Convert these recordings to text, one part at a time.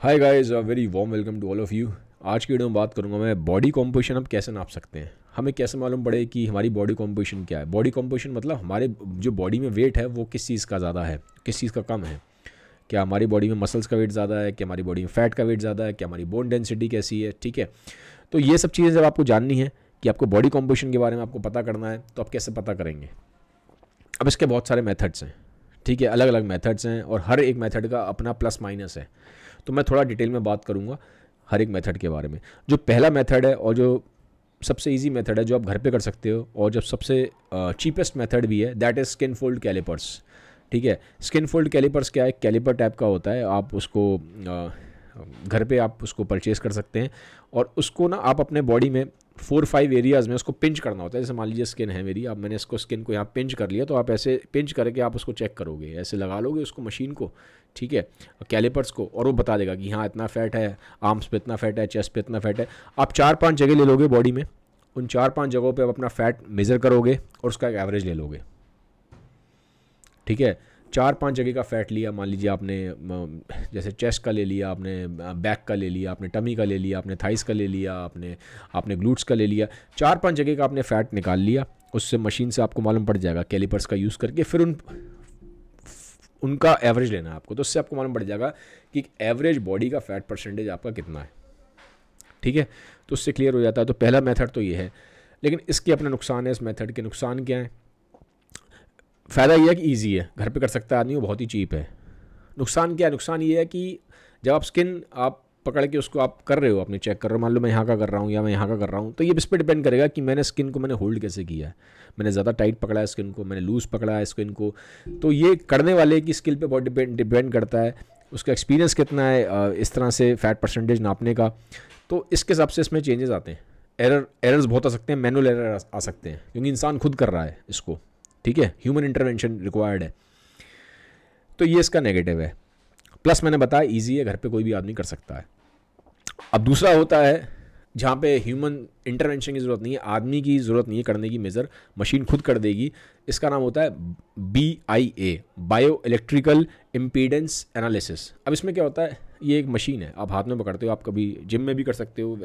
Hi guys, very warm welcome to all of you. आज की video में बात करूंगा मैं बॉडी कॉम्पोजिशन हम कैसे नाप सकते हैं। हमें कैसे मालूम पड़े कि हमारी बॉडी कॉम्पोजिशन क्या है। बॉडी कॉम्पोजिशन मतलब हमारे जो बॉडी में वेट है वो किस चीज़ का ज़्यादा है, किस चीज़ का कम है। क्या हमारी बॉडी में मसल्स का वेट ज़्यादा है, क्या हमारी बॉडी में फैट का वेट ज़्यादा है, क्या हमारी बोन डेंसिटी कैसी है। ठीक है, तो ये सब चीज़ें जब आपको जाननी है कि आपको बॉडी कॉम्पोजिशन के बारे में आपको पता करना है तो आप कैसे पता करेंगे। अब इसके बहुत सारे मेथड्स हैं, ठीक है, अलग अलग मेथड्स हैं और हर एक मेथड का अपना प्लस माइनस है। तो मैं थोड़ा डिटेल में बात करूंगा हर एक मेथड के बारे में। जो पहला मेथड है और जो सबसे इजी मेथड है जो आप घर पे कर सकते हो और जब सबसे चीपेस्ट मेथड भी है, that is skin fold calipers. ठीक है, स्किन फोल्ड कैलिपर्स क्या है, कैलिपर टाइप का होता है। आप उसको घर पे आप उसको परचेज़ कर सकते हैं और उसको ना आप अपने बॉडी में 4-5 एरियाज़ में उसको पिंच करना होता है। जैसे मान लीजिए स्किन है मेरी, अब मैंने इसको स्किन को यहाँ पिंच कर लिया, तो आप ऐसे पिंच करके आप उसको चेक करोगे, ऐसे लगा लोगे उसको मशीन को, ठीक है, कैलिपर्स को, और वो बता देगा कि हाँ इतना फैट है, आर्म्स पे इतना फैट है, चेस्ट पे इतना फैट है। आप 4-5 जगह ले लोगे बॉडी में, उन 4-5 जगहों पे आप अपना फैट मेज़र करोगे और उसका एक एवरेज ले लोगे। ठीक है, 4-5 जगह का फैट लिया, मान लीजिए आपने जैसे चेस्ट का ले लिया, आपने बैक का ले लिया, आपने टमी का ले लिया, आपने थाइस का ले लिया, आपने ग्लूट्स का ले लिया। 4-5 जगह का आपने फ़ैट निकाल लिया, उससे मशीन से आपको मालूम पड़ जाएगा कैलिपर्स का यूज़ करके। फिर उनका एवरेज लेना है आपको, तो उससे आपको मालूम पड़ जाएगा कि एवरेज बॉडी का फैट परसेंटेज आपका कितना है। ठीक है, तो उससे क्लियर हो जाता है। तो पहला मेथड तो ये है, लेकिन इसके अपने नुकसान है। इस मेथड के नुकसान क्या है? फ़ायदा ये है कि ईजी है, घर पे कर सकता है आदमी, वो बहुत ही चीप है। नुकसान क्या है? नुकसान ये है कि जब आप स्किन आप पकड़ के उसको आप कर रहे हो, अपने चेक कर रहे हो, मान लो मैं यहाँ का कर रहा हूँ या मैं यहाँ का कर रहा हूँ, तो ये इस पर डिपेंड करेगा कि मैंने स्किन को मैंने होल्ड कैसे किया है। मैंने ज़्यादा टाइट पकड़ा है स्किन को, मैंने लूज़ पकड़ा है स्किन को। तो ये करने वाले की स्किल पे बहुत डिपेंड करता है, उसका एक्सपीरियंस कितना है इस तरह से फैट परसेंटेज नापने का। तो इसके हिसाब से इसमें चेंजेस आते हैं। एरर्स बहुत आ सकते हैं, मैनुअल एरर आ सकते हैं, क्योंकि इंसान खुद कर रहा है इसको। ठीक है, ह्यूमन इंटरवेंशन रिक्वायर्ड है। तो ये इसका नेगेटिव है। प्लस मैंने बताया ईजी है, घर पे कोई भी आदमी कर सकता है। अब दूसरा होता है जहाँ पे ह्यूमन इंटरवेंशन की ज़रूरत नहीं है, आदमी की ज़रूरत नहीं है करने की, मेज़र मशीन खुद कर देगी। इसका नाम होता है BIA, bio electrical impedance analysis. अब इसमें क्या होता है, ये एक मशीन है, आप हाथ में पकड़ते हो, आप कभी जिम में भी कर सकते हो,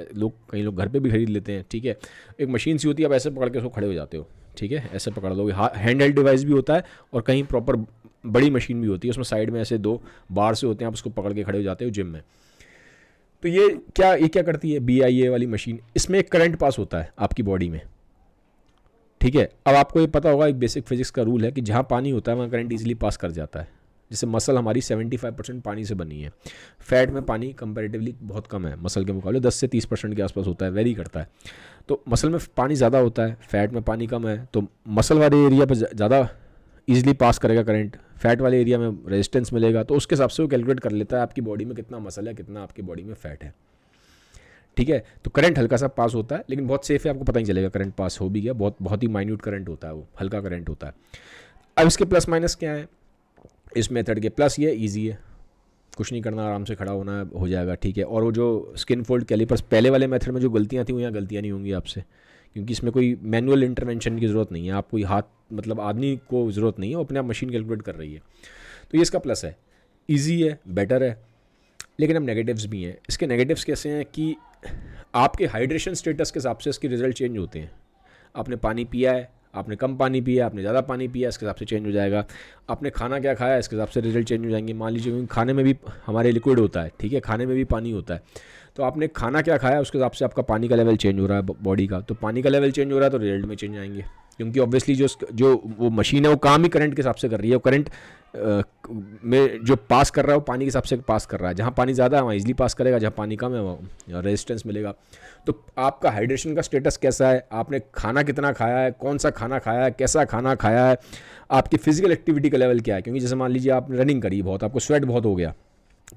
कई लोग घर पे भी खरीद लेते हैं। ठीक है, एक मशीन सी होती है, आप ऐसे पकड़ के उसको खड़े हो जाते हो। ठीक है, ऐसे पकड़ लोगे, हैंड हेल्ड डिवाइस भी होता है और कहीं प्रॉपर बड़ी मशीन भी होती है, उसमें साइड में ऐसे 2 बार से होते हैं, आप उसको पकड़ के खड़े हो जाते हो जिम में। तो ये क्या करती है BIA वाली मशीन? इसमें एक करंट पास होता है आपकी बॉडी में। ठीक है, अब आपको ये पता होगा, एक बेसिक फिजिक्स का रूल है कि जहाँ पानी होता है वहाँ करंट इजीली पास कर जाता है। जैसे मसल हमारी 75% पानी से बनी है, फैट में पानी कंपैरेटिवली बहुत कम है, मसल के मुकाबले 10 से 30% के आसपास होता है, वेरी करता है। तो मसल में पानी ज़्यादा होता है, फैट में पानी कम है, तो मसल वाले एरिया पर ज़्यादा ईजिली पास करेगा करंट, फैट वाले एरिया में रेजिस्टेंस मिलेगा। तो उसके हिसाब से वो कैलकुलेट कर लेता है आपकी बॉडी में कितना मसल है, कितना आपकी बॉडी में फैट है। ठीक है, तो करंट हल्का सा पास होता है, लेकिन बहुत सेफ है, आपको पता ही चलेगा करंट पास हो भी गया। बहुत ही माइन्यूट करंट होता है, वो हल्का करंट होता है। अब इसके प्लस माइनस क्या है इस मेथड के? प्लस ये ईजी है, कुछ नहीं करना, आराम से खड़ा होना हो जाएगा। ठीक है, और वो जो स्किन फोल्ड कैलिपर्स पहले वाले मेथड में जो गलतियाँ थी वो यहाँ गलतियाँ नहीं होंगी आपसे, क्योंकि इसमें कोई मैनुअल इंटरवेंशन की ज़रूरत नहीं है, आप कोई हाथ मतलब आदमी को ज़रूरत नहीं है, वो अपने आप मशीन कैलकुलेट कर रही है। तो ये इसका प्लस है, ईजी है, बेटर है। लेकिन अब नेगेटिव्स भी हैं। इसके नेगेटिव्स कैसे हैं कि आपके हाइड्रेशन स्टेटस के हिसाब से इसके रिजल्ट चेंज होते हैं। आपने पानी पिया है, आपने कम पानी पिया, आपने ज़्यादा पानी पिया, इसके हिसाब से चेंज हो जाएगा। आपने खाना क्या खाया, इसके हिसाब से रिजल्ट चेंज हो जाएंगे। मान लीजिए क्योंकि खाने में भी हमारे लिक्विड होता है, ठीक है, खाने में भी पानी होता है, तो आपने खाना क्या खाया उसके हिसाब से आपका पानी का लेवल चेंज हो रहा है बॉडी का। तो पानी का लेवल चेंज हो रहा है तो रिजल्ट में चेंज आएंगे, क्योंकि ऑब्वियसली जो वो मशीन है वो काम ही करंट के हिसाब से कर रही है। वो करंट में जो पास कर रहा है वो पानी के हिसाब से पास कर रहा है। जहाँ पानी ज़्यादा है वहाँ इजीली पास करेगा, जहाँ पानी कम है वहाँ रेजिस्टेंस मिलेगा। तो आपका हाइड्रेशन का स्टेटस कैसा है, आपने खाना कितना खाया है, कौन सा खाना खाया है, कैसा खाना खाया है, आपकी फिजिकल एक्टिविटी का लेवल क्या है। क्योंकि जैसे मान लीजिए आपने रनिंग करी बहुत, आपको स्वेट बहुत हो गया,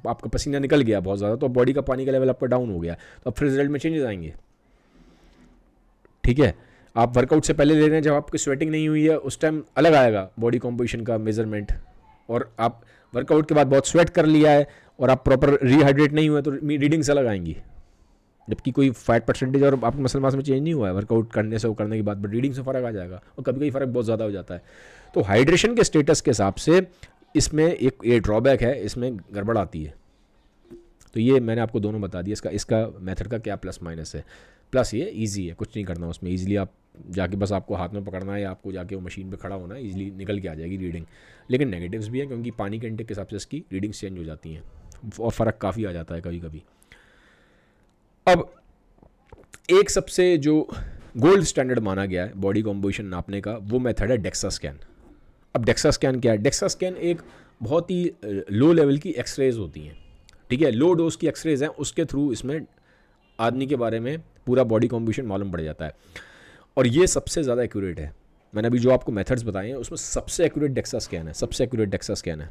आपका पसीना निकल गया बहुत ज़्यादा, तो बॉडी का पानी का लेवल आपका डाउन हो गया, तो अब फिर रिजल्ट में चेंजेस आएंगे। ठीक है, आप वर्कआउट से पहले ले रहे हैं, जब आपकी स्वेटिंग नहीं हुई है उस टाइम अलग आएगा बॉडी कॉम्पोजिशन का मेजरमेंट, और आप वर्कआउट के बाद बहुत स्वेट कर लिया है और आप प्रॉपर रिहाइड्रेट नहीं हुए तो रीडिंग्स अलग आएंगी। जबकि कोई फैट परसेंटेज और आपके मसल मास में चेंज नहीं हुआ है वर्कआउट करने से, वो करने के बाद, बट रीडिंग से फ़र्क आ जाएगा, और कभी कभी फ़र्क बहुत ज़्यादा हो जाता है। तो हाइड्रेशन के स्टेटस के हिसाब से इसमें एक ये ड्रॉबैक है, इसमें गड़बड़ आती है। तो ये मैंने आपको दोनों बता दिया, इसका मेथड का क्या प्लस माइनस है। प्लस ये ईजी है, कुछ नहीं करना उसमें, ईजिली आप जाके बस आपको हाथ में पकड़ना है या आपको जाके वो मशीन पे खड़ा होना है, ईजिली निकल के आ जाएगी रीडिंग। लेकिन नेगेटिव्स भी हैं क्योंकि पानी के इंटेक के हिसाब से इसकी रीडिंग्स चेंज हो जाती हैं और फ़र्क काफ़ी आ जाता है कभी कभी। अब एक सबसे जो गोल्ड स्टैंडर्ड माना गया है बॉडी कॉम्पोजिशन नापने का, वो मेथड है डेक्सा स्कैन। अब डेक्सा स्कैन क्या है? डेक्सा स्कैन एक बहुत ही लो लेवल की एक्सरेज होती हैं, ठीक है, लो डोज की एक्सरेज हैं, उसके थ्रू इसमें आदमी के बारे में पूरा बॉडी कॉम्पोजिशन मालूम पड़ जाता है और ये सबसे ज़्यादा एक्यूरेट है। मैंने अभी जो आपको मेथड्स बताए हैं उसमें सबसे एक्यूरेट डेक्सा स्कैन है, सबसे एक्यूरेट डेक्सा स्कैन है।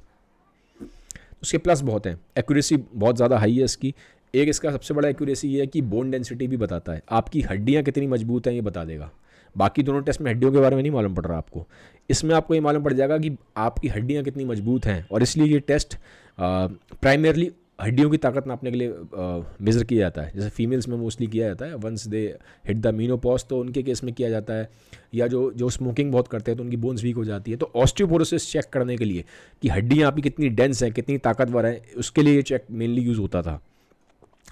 उसके प्लस बहुत हैं, एक्यूरेसी बहुत ज़्यादा हाई है इसकी। एक इसका सबसे बड़ा एक्यूरेसी ये है कि बोन डेंसिटी भी बताता है, आपकी हड्डियाँ कितनी मजबूत हैं ये बता देगा। बाकी दोनों टेस्ट में हड्डियों के बारे में नहीं मालूम पड़ रहा आपको, इसमें आपको ये मालूम पड़ जाएगा कि आपकी हड्डियाँ कितनी मजबूत हैं। और इसलिए ये टेस्ट प्राइमरली हड्डियों की ताकत नापने के लिए मेज़र किया जाता है। जैसे फीमेल्स में मोस्टली किया जाता है once they hit the menopause, तो उनके केस में किया जाता है, या जो स्मोकिंग बहुत करते हैं तो उनकी बोन्स वीक हो जाती है, तो ऑस्टियोपोरोसिस चेक करने के लिए कि हड्डियाँ आपकी कितनी डेंस हैं, कितनी ताकतवर हैं, उसके लिए ये चेक मेनली यूज़ होता था।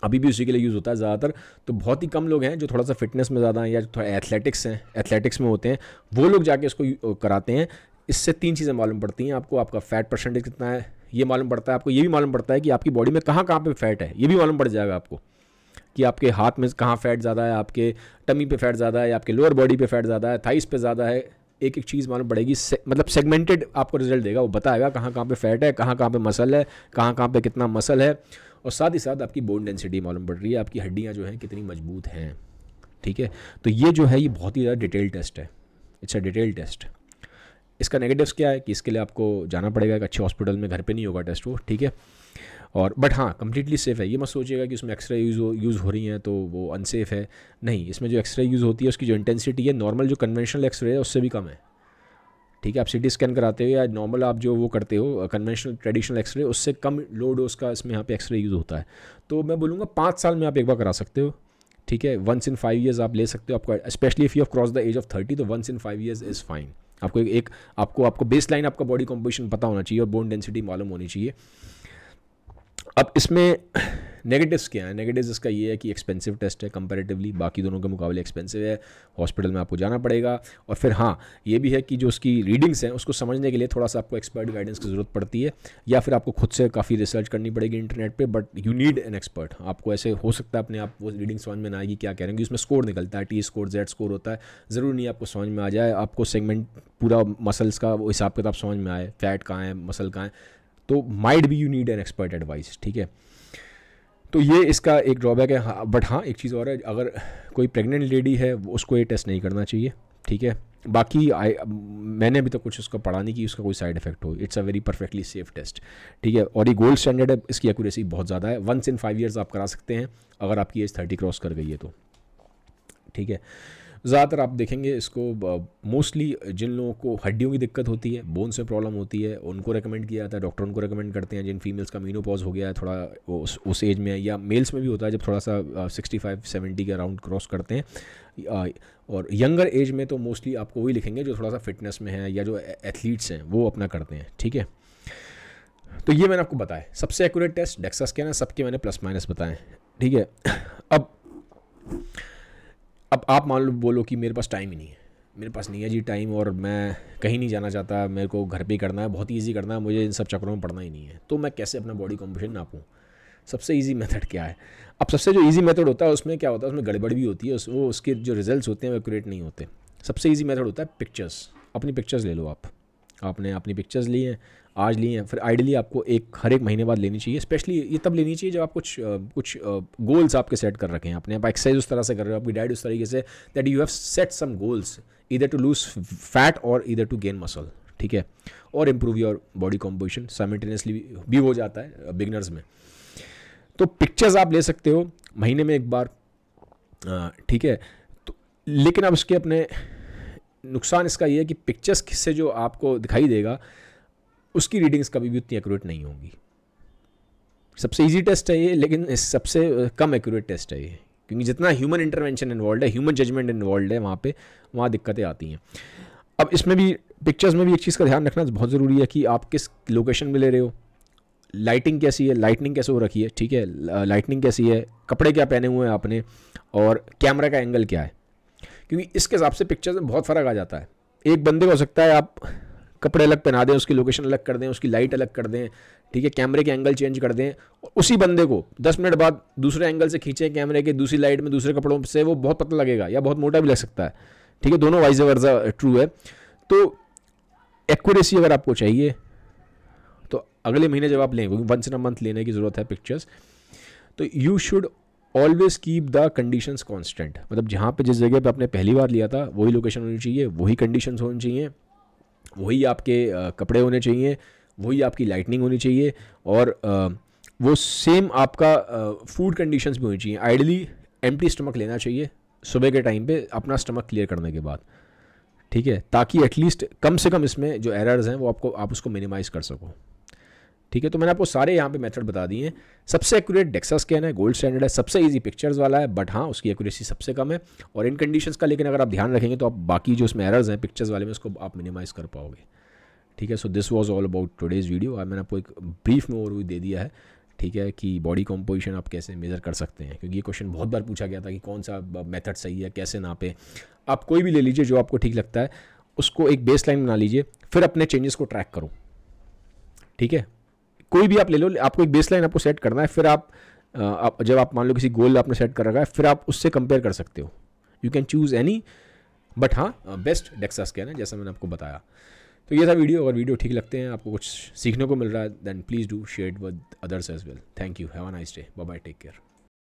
अभी भी उसी के लिए यूज़ होता है ज़्यादातर। तो बहुत ही कम लोग हैं जो थोड़ा सा फिटनेस में ज़्यादा हैं या थोड़ा एथलेटिक्स में होते हैं, वो लोग जाके इसको कराते हैं। इससे 3 चीज़ें मालूम पड़ती हैं आपको, आपका फ़ैट परसेंटेज कितना है ये मालूम पड़ता है आपको, ये भी मालूम पड़ता है कि आपकी बॉडी में कहाँ पे फ़ैट है, ये भी मालूम पड़ जाएगा आपको कि आपके हाथ में कहाँ फ़ैट ज़्यादा है, आपके टमी पे फ़ैट ज़्यादा है, आपके लोअर बॉडी पे फ़ैट ज़्यादा है, थाइस पे ज़्यादा है। एक एक चीज़ मालूम पड़ेगी, मतलब सेगमेंटेड आपको रिजल्ट देगा, वो बताएगा कहाँ पे फ़ैट है, कहाँ पे मसल है, कहाँ पे कितना मसल है, और साथ ही साथ आपकी बोन डेंसिटी मालूम पड़ रही है, आपकी हड्डियाँ जो हैं कितनी मजबूत हैं, ठीक है। तो ये जो है ये बहुत ही ज़्यादा डिटेल टेस्ट है, इट्स अ डिटेल टेस्ट। इसका नेगेटिव्स क्या है कि इसके लिए आपको जाना पड़ेगा एक अच्छे हॉस्पिटल में, घर पे नहीं होगा टेस्ट वो, ठीक है। और बट हाँ कंप्लीटली सेफ़ है, ये मत सोचिएगा कि उसमें एक्सरे यूज़ हो रही हैं तो वो अनसेफ़ है, नहीं। इसमें जो एक्सरे यूज़ होती है उसकी जो इंटेंसिटी है नॉर्मल जो कन्वेंशनल एक्सरे है उससे भी कम है, ठीक है। आप सीटी स्कैन कराते हो या नॉर्मल आप जो वो करते हो कन्वेंशनल ट्रेडिशनल एक्सरे, उससे कम लो डोज का इसमें यहाँ पे एक्सरे यूज़ होता है। तो मैं बोलूँगा 5 साल में आप एक बार करा सकते हो, ठीक है। वंस इन 5 ईयर्स आप ले सकते हो, आपको specially if you have cross the age of 30, तो once in 5 years is fine. आपको बेस लाइन आपका बॉडी कॉम्पोजिशन पता होना चाहिए और बोन डेंसिटी मालूम होनी चाहिए। अब इसमें नेगेटिव्स क्या है? नेगेटिव्स इसका ये है कि एक्सपेंसिव टेस्ट है, कंपैरेटिवली बाकी दोनों के मुकाबले एक्सपेंसिव है, हॉस्पिटल में आपको जाना पड़ेगा। और फिर हाँ ये भी है कि जो उसकी रीडिंग्स हैं उसको समझने के लिए थोड़ा सा आपको एक्सपर्ट गाइडेंस की ज़रूरत पड़ती है, या फिर आपको खुद से काफ़ी रिसर्च करनी पड़ेगी इंटरनेट पे, but you need an expert. आपको ऐसे हो सकता है अपने आप वो रीडिंग समझ में ना आएगी क्या कह रहे हैं, उसमें स्कोर निकलता है, T स्कोर Z स्कोर होता है, ज़रूरी नहीं आपको समझ में आ जाए, आपको सेगमेंट पूरा मसल्स का वो हिसाब किताब समझ में आए, फैट कहाँ है, मसल कहाँ है, तो might be you need an expert advice, ठीक है। तो ये इसका एक ड्रॉबैक है। हाँ बट हाँ एक चीज़ और है, अगर कोई प्रेग्नेंट लेडी है उसको ये टेस्ट नहीं करना चाहिए, ठीक है। बाकी मैंने अभी तक कुछ उसका पढ़ा नहीं कि उसका कोई साइड इफेक्ट हो, it's a very perfectly safe test, ठीक है। और ये गोल्ड स्टैंडर्ड है, इसकी एक्यूरेसी बहुत ज़्यादा है, वंस इन 5 ईयर्स आप करा सकते हैं अगर आपकी एज 30 क्रॉस कर गई है तो, ठीक है। ज़्यादातर आप देखेंगे इसको मोस्टली जिन लोगों को हड्डियों की दिक्कत होती है, बोन से प्रॉब्लम होती है, उनको रेकमेंड किया जाता है, डॉक्टर उनको रेकमेंड करते हैं। जिन फीमेल्स का मीनोपॉज हो गया है थोड़ा उस एज में, या मेल्स में भी होता है जब थोड़ा सा 65-70 के अराउंड क्रॉस करते हैं। और यंगर एज में तो मोस्टली आपको वही लिखेंगे जो थोड़ा सा फिटनेस में है या जो एथलीट्स हैं वो अपना करते हैं, ठीक है। तो ये मैंने आपको बताया सबसे एक्यूरेट टेस्ट डेक्सा स्कैन है, सबके मैंने प्लस माइनस बताएं, ठीक है। अब आप मान लो बोलो कि मेरे पास टाइम ही नहीं है, मेरे पास नहीं है जी टाइम, और मैं कहीं नहीं जाना चाहता, मेरे को घर पे ही करना है, बहुत ईजी करना है, मुझे इन सब चक्करों में पड़ना ही नहीं है, तो मैं कैसे अपना बॉडी कॉम्पोजिशन नापूँ? सबसे इजी मेथड क्या है? अब सबसे जो इजी मेथड होता है उसमें क्या होता है, उसमें गड़बड़ भी होती है, वो उसके जो रिजल्ट्स होते हैं वो एक्यूरेट नहीं होते। सबसे इजी मेथड होता है पिक्चर्स। अपनी पिक्चर्स ले लो, आपने अपनी पिक्चर्स ली हैं, आज ली हैं, फिर आइडियली आपको हर एक महीने बाद लेनी चाहिए। स्पेशली ये तब लेनी चाहिए जब आप कुछ गोल्स आपके सेट कर रखे हैं अपने, आप एक्सरसाइज उस तरह से कर रहे हो, आपकी डाइट उस तरीके से that you have set some goals either to lose fat और ईदर टू गेन मसल, ठीक है, और improve your body composition simultaneously भी हो जाता है बिगनर्स में। तो पिक्चर्स आप ले सकते हो महीने में एक बार, ठीक है। तो लेकिन अब उसके अपने नुकसान इसका ये है कि पिक्चर्स से जो आपको दिखाई देगा उसकी रीडिंग्स कभी भी उतनी एक्यूरेट नहीं होंगी। सबसे इजी टेस्ट है ये, लेकिन इस सबसे कम एक्यूरेट टेस्ट है ये, क्योंकि जितना ह्यूमन इंटरवेंशन इन्वॉल्व है, ह्यूमन जजमेंट इन्वॉल्व है, वहाँ दिक्कतें आती हैं। अब इसमें भी पिक्चर्स में भी एक चीज़ का ध्यान रखना बहुत ज़रूरी है कि आप किस लोकेशन में ले रहे हो। लाइटिंग कैसी है, लाइटनिंग कैसे हो रखी है, ठीक है, लाइटनिंग कैसी है, कपड़े क्या पहने हुए हैं आपने, और कैमरा का एंगल क्या है, क्योंकि इसके हिसाब से पिक्चर्स में बहुत फ़र्क आ जाता है। एक बंदे को हो सकता है आप कपड़े अलग पहना दें, उसकी लोकेशन अलग कर दें, उसकी लाइट अलग कर दें, ठीक है, कैमरे के एंगल चेंज कर दें, और उसी बंदे को 10 मिनट बाद दूसरे एंगल से खींचें कैमरे के, दूसरी लाइट में दूसरे कपड़ों से, वो बहुत पतला लगेगा या बहुत मोटा भी लग सकता है, ठीक है, दोनों वाइज वर्सा ट्रू है। तो एक्यूरेसी अगर आपको चाहिए तो अगले महीने जब आप लें, क्योंकि वंस इन अ मंथ लेने की ज़रूरत है पिक्चर्स, तो you should always keep the conditions constant. मतलब जहाँ पे जिस जगह पे आपने पहली बार लिया था वही लोकेशन होनी चाहिए, वही कंडीशंस होनी चाहिए, वही आपके कपड़े होने चाहिए, वही आपकी लाइटनिंग होनी चाहिए, और वो सेम आपका फूड कंडीशंस भी होनी चाहिए। आइडली एम्प्टी स्टमक लेना चाहिए सुबह के टाइम पे अपना स्टमक क्लियर करने के बाद, ठीक है, ताकि एटलीस्ट कम से कम इसमें जो एरर्स हैं वो आप उसको मिनिमाइज़ कर सको, ठीक है। तो मैंने आपको सारे यहाँ पे मेथड बता दिए हैं। सबसे एक्यूरेट डेक्सा स्कैन है, गोल्ड स्टैंडर्ड है, सबसे इजी पिक्चर्स वाला है, बट हाँ उसकी एक्यूरेसी सबसे कम है और इन कंडीशंस का, लेकिन अगर आप ध्यान रखेंगे तो आप बाकी जो इसमें एरर्स हैं पिक्चर्स वाले में उसको आप मिनिमाइज़ कर पाओगे, ठीक है। So this was all about today's video. मैंने आपको एक ब्रीफ में ओवरव्यू दे दिया है, ठीक है, कि बॉडी कॉम्पोजिशन आप कैसे मेज़र कर सकते हैं, क्योंकि ये क्वेश्चन बहुत बार पूछा गया था कि कौन सा मेथड सही है, कैसे नापे। आप कोई भी ले लीजिए जो आपको ठीक लगता है, उसको एक बेस लाइन बना लीजिए, फिर अपने चेंजेस को ट्रैक करो, ठीक है। कोई भी आप ले लो, आपको एक बेस लाइन आपको सेट करना है, फिर आप जब आप मान लो किसी गोल आपने सेट कर रखा है, फिर आप उससे कंपेयर कर सकते हो। You can choose any, but हाँ बेस्ट डेक्सा स्कैन है जैसा मैंने आपको बताया। तो ये था वीडियो। अगर वीडियो ठीक लगते हैं, आपको कुछ सीखने को मिल रहा है, then please do share it with others as well. Thank you, have a nice day, bye bye, take care.